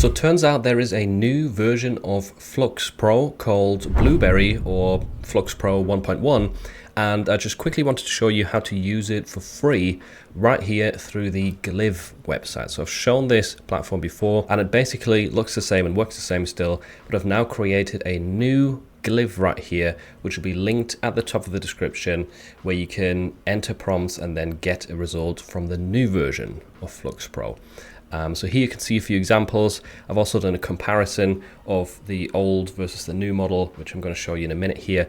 So it turns out there is a new version of FLUX Pro called Blueberry or FLUX Pro 1.1, and I just quickly wanted to show you how to use it for free right here through the Glyph website. So I've shown this platform before and it basically looks the same and works the same still, but I've now created a new Glyph right here, which will be linked at the top of the description, where you can enter prompts and then get a result from the new version of FLUX Pro. So here you can see a few examples. I've also done a comparison of the old versus the new model, which I'm going to show you in a minute here.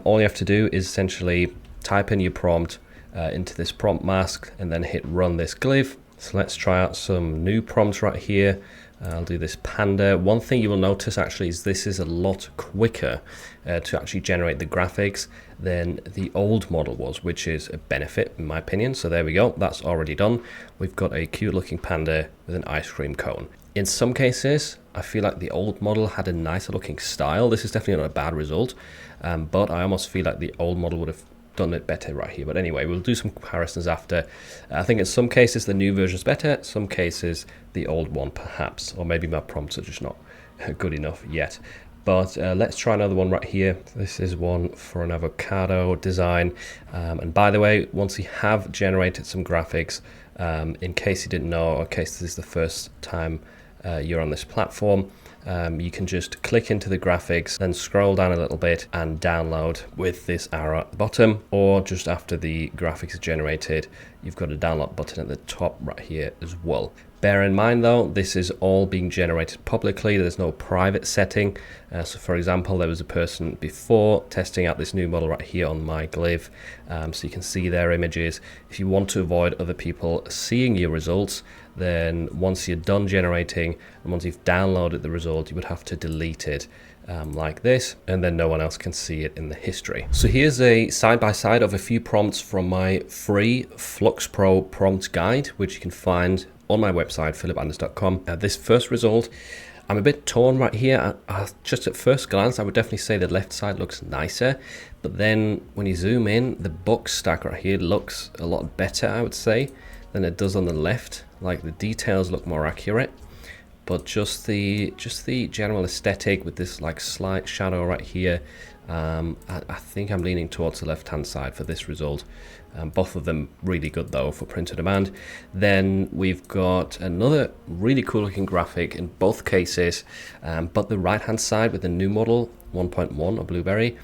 All you have to do is essentially type in your prompt into this prompt mask and then hit run this Glyph. So let's try out some new prompts right here. I'll do this panda. One thing you will notice actually is this is a lot quicker to actually generate the graphics than the old model was, which is a benefit in my opinion. So there we go, that's already done. We've got a cute looking panda with an ice cream cone. In some cases, I feel like the old model had a nicer looking style. This is definitely not a bad result, but I almost feel like the old model would have done it better right here. But anyway, we'll do some comparisons after. I think in some cases the new version is better, some cases the old one perhaps, or maybe my prompts are just not good enough yet. But let's try another one right here. This is one for an avocado design. And by the way, once you have generated some graphics, in case you didn't know, or in case this is the first time you're on this platform, you can just click into the graphics, then scroll down a little bit and download with this arrow at the bottom, or just after the graphics are generated, you've got a download button at the top right here as well. Bear in mind though, this is all being generated publicly. There's no private setting. So for example, there was a person before testing out this new model right here on my Glyph. So you can see their images. If you want to avoid other people seeing your results, then once you're done generating and once you've downloaded the result, you would have to delete it like this, and then no one else can see it in the history. So here's a side-by-side of a few prompts from my free FLUX Pro prompt guide, which you can find on my website, philipanders.com. This first result, I'm a bit torn right here. Just at first glance, I would definitely say the left side looks nicer, but then when you zoom in, the box stack right here looks a lot better, I would say, than it does on the left. Like the details look more accurate, but just the general aesthetic with this like slight shadow right here, I think I'm leaning towards the left hand side for this result. Both of them really good though for print on demand. Then we've got another really cool looking graphic in both cases, but the right hand side with the new model 1.1 or Blueberry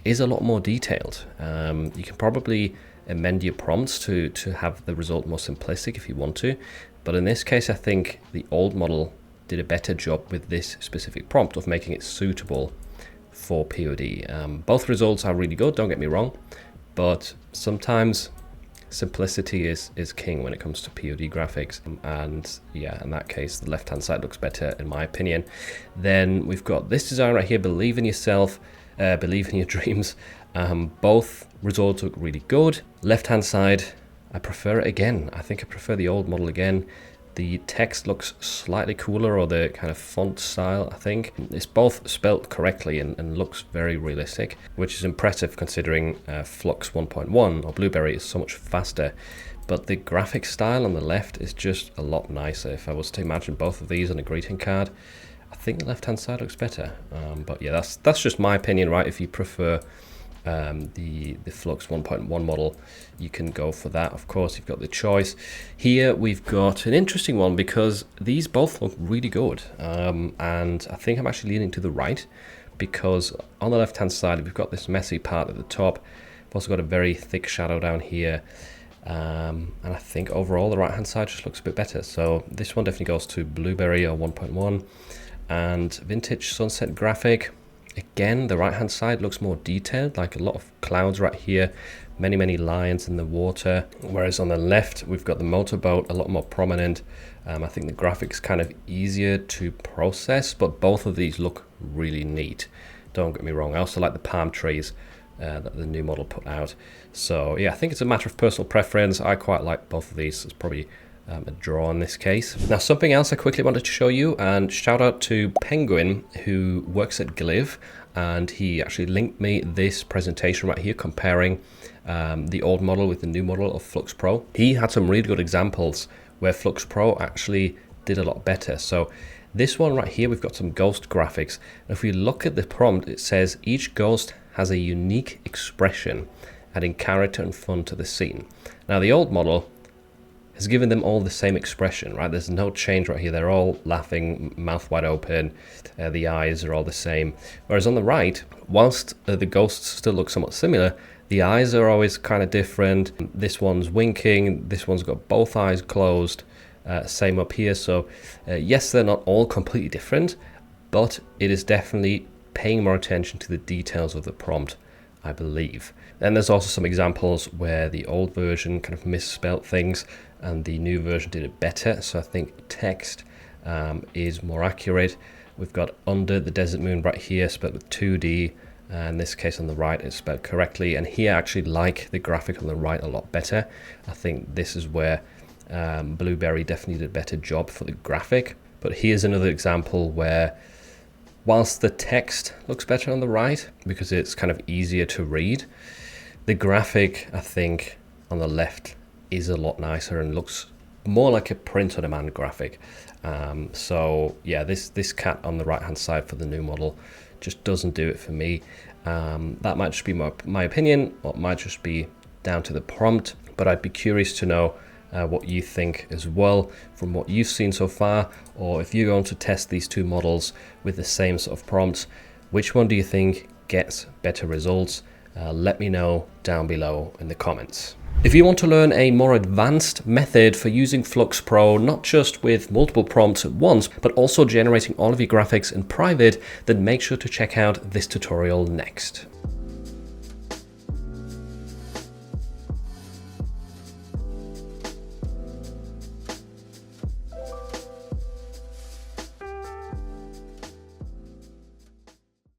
is a lot more detailed. You can probably amend your prompts to have the result more simplistic if you want to, but in this case I think the old model did a better job with this specific prompt of making it suitable for POD. Both results are really good, don't get me wrong, but sometimes simplicity is king when it comes to POD graphics, and yeah, in that case the left hand side looks better in my opinion. Then we've got this design right here, believe in yourself, believe in your dreams. Both results look really good. Left hand side, I prefer it again. I think I prefer the old model again. The text looks slightly cooler, or the kind of font style, I think. It's both spelt correctly and looks very realistic, which is impressive considering FLUX 1.1 or Blueberry is so much faster. But the graphic style on the left is just a lot nicer. If I was to imagine both of these on a greeting card, I think the left hand side looks better. But yeah, that's just my opinion, right? If you prefer the FLUX 1.1 model, you can go for that. Of course, you've got the choice. Here we've got an interesting one because these both look really good, and I think I'm actually leaning to the right, because on the left hand side we've got this messy part at the top. We've also got a very thick shadow down here, and I think overall the right hand side just looks a bit better. So this one definitely goes to Blueberry or 1.1. And vintage sunset graphic, again, the right hand side looks more detailed, like a lot of clouds right here, many lines in the water, whereas on the left we've got the motorboat a lot more prominent. I think the graphics kind of easier to process, but both of these look really neat, don't get me wrong. I also like the palm trees that the new model put out. So yeah, I think it's a matter of personal preference. I quite like both of these. It's probably a draw in this case. Now, something else I quickly wanted to show you, and shout out to Penguin who works at Glyph, and he actually linked me this presentation right here comparing the old model with the new model of FLUX Pro. He had some really good examples where FLUX Pro actually did a lot better. So This one right here, we've got some ghost graphics. And if we look at the prompt, it says each ghost has a unique expression, adding character and fun to the scene. Now the old model has given them all the same expression, right? There's no change right here. They're all laughing, mouth wide open. The eyes are all the same. Whereas on the right, whilst the ghosts still look somewhat similar, the eyes are always kind of different. This one's winking. This one's got both eyes closed. Same up here. So yes, they're not all completely different, but it is definitely paying more attention to the details of the prompt, I believe. And there's also some examples where the old version kind of misspelt things and the new version did it better. So I think text is more accurate. We've got under the desert moon right here spelled with 2D. In this case on the right it's spelled correctly. And here I actually like the graphic on the right a lot better. I think this is where Blueberry definitely did a better job for the graphic. But here's another example where whilst the text looks better on the right because it's kind of easier to read, the graphic I think on the left is a lot nicer and looks more like a print-on-demand graphic. So yeah, this cat on the right hand side for the new model just doesn't do it for me. That might just be my opinion, or it might just be down to the prompt, but I'd be curious to know what you think as well from what you've seen so far, or if you're going to test these two models with the same sort of prompts, which one do you think gets better results? Let me know down below in the comments. If you want to learn a more advanced method for using FLUX Pro, not just with multiple prompts at once, but also generating all of your graphics in private, then make sure to check out this tutorial next.